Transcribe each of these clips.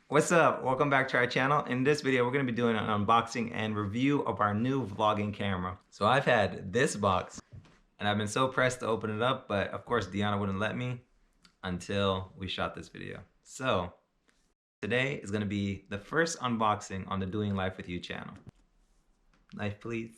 What's up? Welcome back to our channel. In this video, we're going to be doing an unboxing and review of our new vlogging camera. So I've had this box and I've been so pressed to open it up, but of course Deanna wouldn't let me until we shot this video. So today is going to be the first unboxing on the Doing Life With You channel. Knife, please.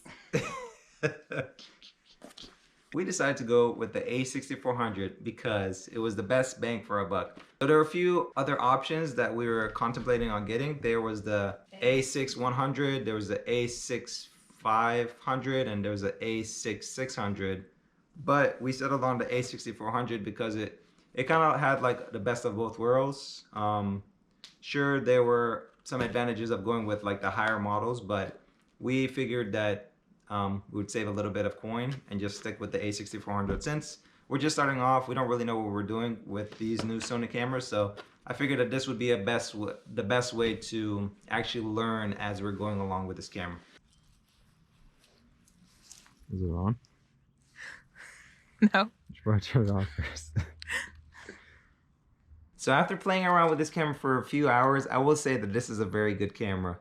We decided to go with the A6400 because it was the best bang for our buck. So there were a few other options that we were contemplating on getting. There was the A6100, there was the A6500, and there was the A6600. But we settled on the A6400 because it kind of had like the best of both worlds. Sure, there were some advantages of going with like the higher models, but we figured that we would save a little bit of coin and just stick with the A6400. Since we're just starting off, we don't really know what we're doing with these new Sony cameras, so I figured that this would be the best way to actually learn as we're going along with this camera. Is it on? You No. should probably turn it off first. So after playing around with this camera for a few hours, I will say that this is a very good camera.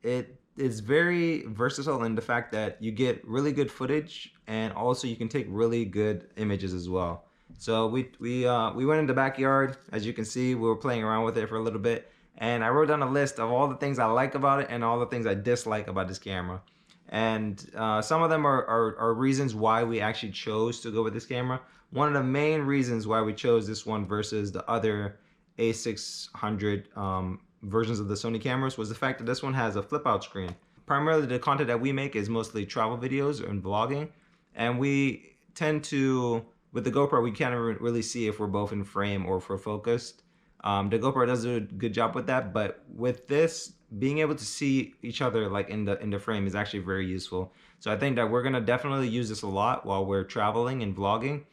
It is very versatile in the fact that you get really good footage and also you can take really good images as well. So we went in the backyard. As you can see, we were playing around with it for a little bit, and I wrote down a list of all the things I like about it and all the things I dislike about this camera. And some of them are reasons why we actually chose to go with this camera. One of the main reasons why we chose this one versus the other A600 versions of the Sony cameras was the fact that this one has a flip out screen. Primarily the content that we make is mostly travel videos and vlogging, and we tend to, with the GoPro, we can't really see if we're both in frame or if we're focused. The GoPro does a good job with that, but with this, being able to see each other like in the frame is actually very useful. So I think that we're gonna definitely use this a lot while we're traveling and vlogging,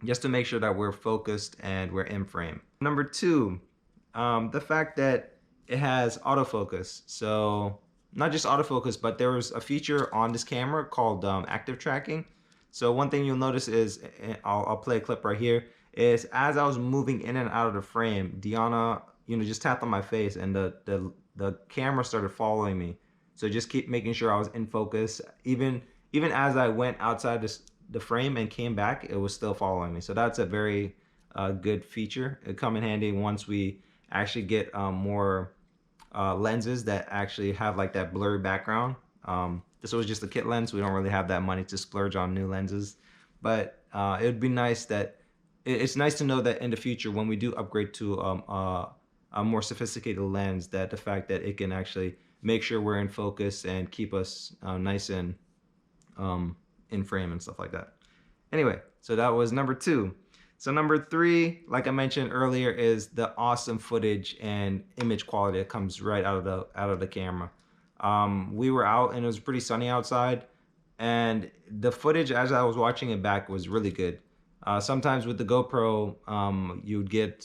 just to make sure that we're focused and we're in frame. Number two, the fact that it has autofocus. So not just autofocus, but there was a feature on this camera called active tracking. So one thing you'll notice is, I'll play a clip right here, is as I was moving in and out of the frame, Deanna, just tapped on my face and the camera started following me. So just keep making sure I was in focus. Even as I went outside the frame and came back, it was still following me. So that's a very good feature. It'll come in handy once we actually get more lenses that actually have like that blurry background. This was just a kit lens. We don't really have that money to splurge on new lenses, but it would be nice that it's nice to know that in the future when we do upgrade to a more sophisticated lens, that the fact that it can actually make sure we're in focus and keep us nice and in frame and stuff like that. Anyway, so that was number two. So number three, like I mentioned earlier, is the awesome footage and image quality that comes right out of the camera. We were out and it was pretty sunny outside, and the footage as I was watching it back was really good. Sometimes with the GoPro, you'd get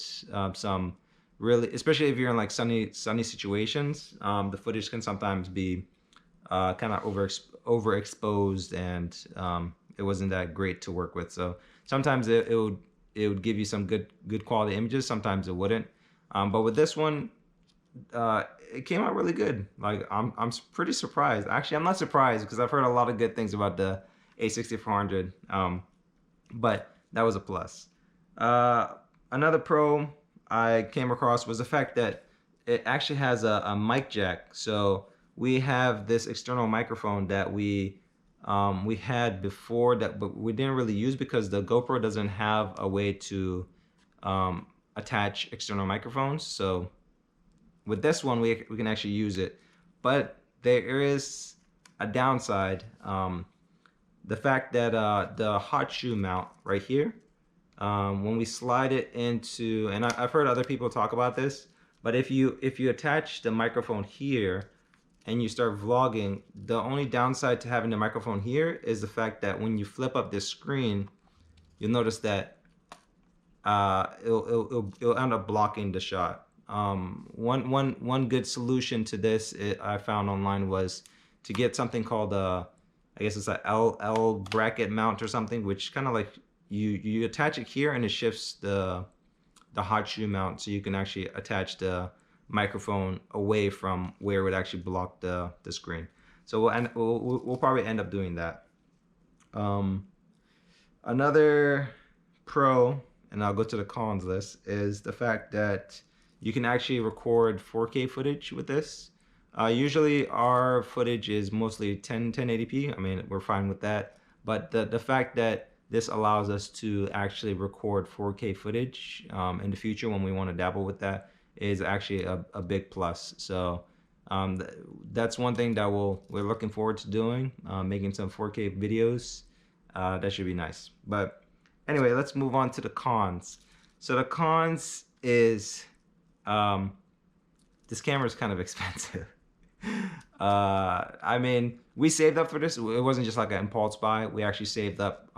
some really, especially if you're in like sunny situations, the footage can sometimes be kind of overexposed, and it wasn't that great to work with. So sometimes it would give you some good quality images, sometimes it wouldn't. But with this one, it came out really good. Like I'm pretty surprised. Actually, I'm not surprised because I've heard a lot of good things about the A6400. But that was a plus. Another pro I came across was the fact that it actually has a mic jack. So we have this external microphone that we had before, but we didn't really use because the GoPro doesn't have a way to attach external microphones. So with this one, we can actually use it, but there is a downside. The fact that the hot shoe mount right here, when we slide it into, and I've heard other people talk about this, but if you attach the microphone here and you start vlogging, the only downside to having the microphone here is the fact that when you flip up this screen, you'll notice that it'll end up blocking the shot. One good solution to this I found online was to get something called I guess it's a L bracket mount or something, which kind of like you attach it here and it shifts the the hot shoe mount, so you can actually attach the microphone away from where it would actually block the screen. So we'll probably end up doing that. Another pro, and I'll go to the cons list, is the fact that you can actually record 4K footage with this. Usually our footage is mostly 1080p. I mean, we're fine with that. But the fact that this allows us to actually record 4K footage in the future when we want to dabble with that is actually a big plus. So that's one thing that we're looking forward to doing, making some 4K videos. That should be nice. But anyway, let's move on to the cons. So the cons is this camera is kind of expensive. I mean, we saved up for this. It wasn't just like an impulse buy. We actually saved up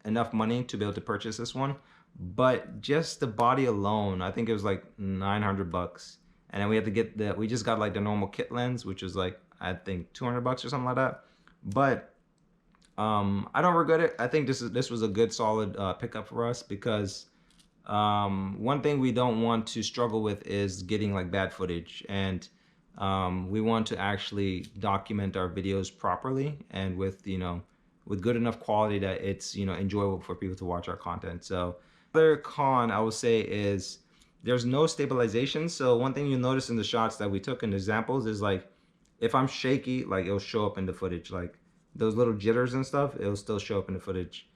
enough money to be able to purchase this one. But just the body alone, I think it was like $900. And then we had to get we just got like the normal kit lens, which was like, I think $200 or something like that. But I don't regret it. I think this was a good solid pickup for us, because one thing we don't want to struggle with is getting like bad footage, and we want to actually document our videos properly and with with good enough quality that it's enjoyable for people to watch our content. So another con I would say is there's no stabilization. So one thing you'll notice in the shots that we took in the examples is like if I'm shaky, like it'll show up in the footage, like those little jitters and stuff, it'll still show up in the footage.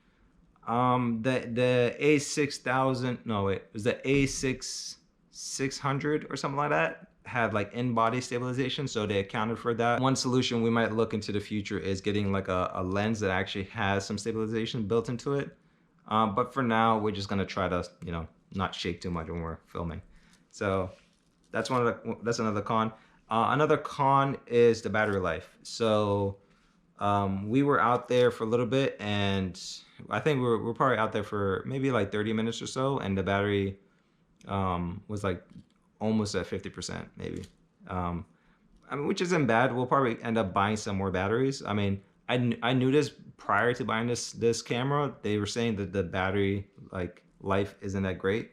The A6000, no wait, it was the A6600 or something like that, had like in-body stabilization, so they accounted for that. One solution we might look into the future is getting like a lens that actually has some stabilization built into it. But for now, we're just gonna try to not shake too much when we're filming. So that's another con. Another con is the battery life. So we were out there for a little bit, and I think we're probably out there for maybe like 30 minutes or so, and the battery was like almost at 50% maybe. I mean, which isn't bad. We'll probably end up buying some more batteries. I mean, I knew this prior to buying this camera. They were saying that the battery life isn't that great,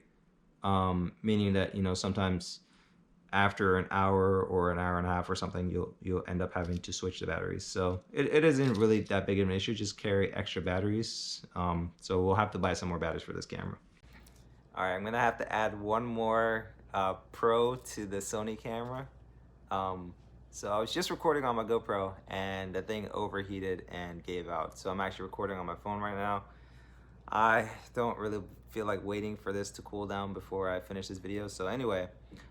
meaning that sometimes after an hour or an hour and a half or something, you'll end up having to switch the batteries. So it isn't really that big of an issue. Just carry extra batteries. So we'll have to buy some more batteries for this camera. All right, I'm gonna have to add one more pro to the Sony camera. So I was just recording on my GoPro, and the thing overheated and gave out. So I'm actually recording on my phone right now. I don't really feel like waiting for this to cool down before I finish this video. So anyway,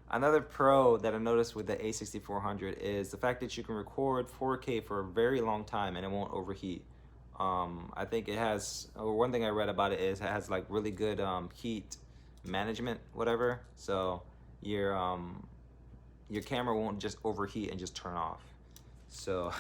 another pro that I noticed with the A6400 is the fact that you can record 4K for a very long time and it won't overheat. I think it has, one thing I read about it is it has like really good heat management, whatever. So your camera won't just overheat and just turn off. So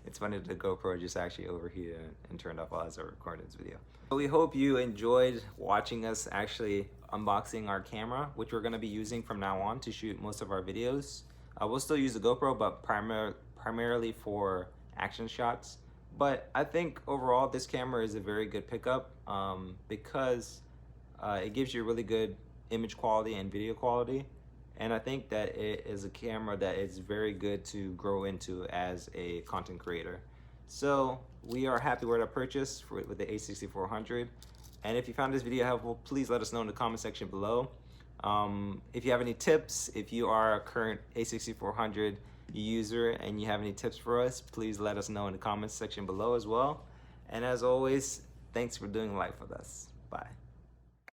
it's funny that the GoPro just actually overheated and turned off while I was recording this video. So we hope you enjoyed watching us actually unboxing our camera, which we're going to be using from now on to shoot most of our videos. We'll still use the GoPro, but primarily for action shots. But I think overall this camera is a very good pickup because it gives you really good image quality and video quality. And I think that it is a camera that is very good to grow into as a content creator. So we are happy with our purchase with the A6400. And if you found this video helpful, please let us know in the comment section below. If you have any tips, if you are a current A6400 user and you have any tips for us, please let us know in the comments section below as well. And as always, thanks for doing life with us. Bye.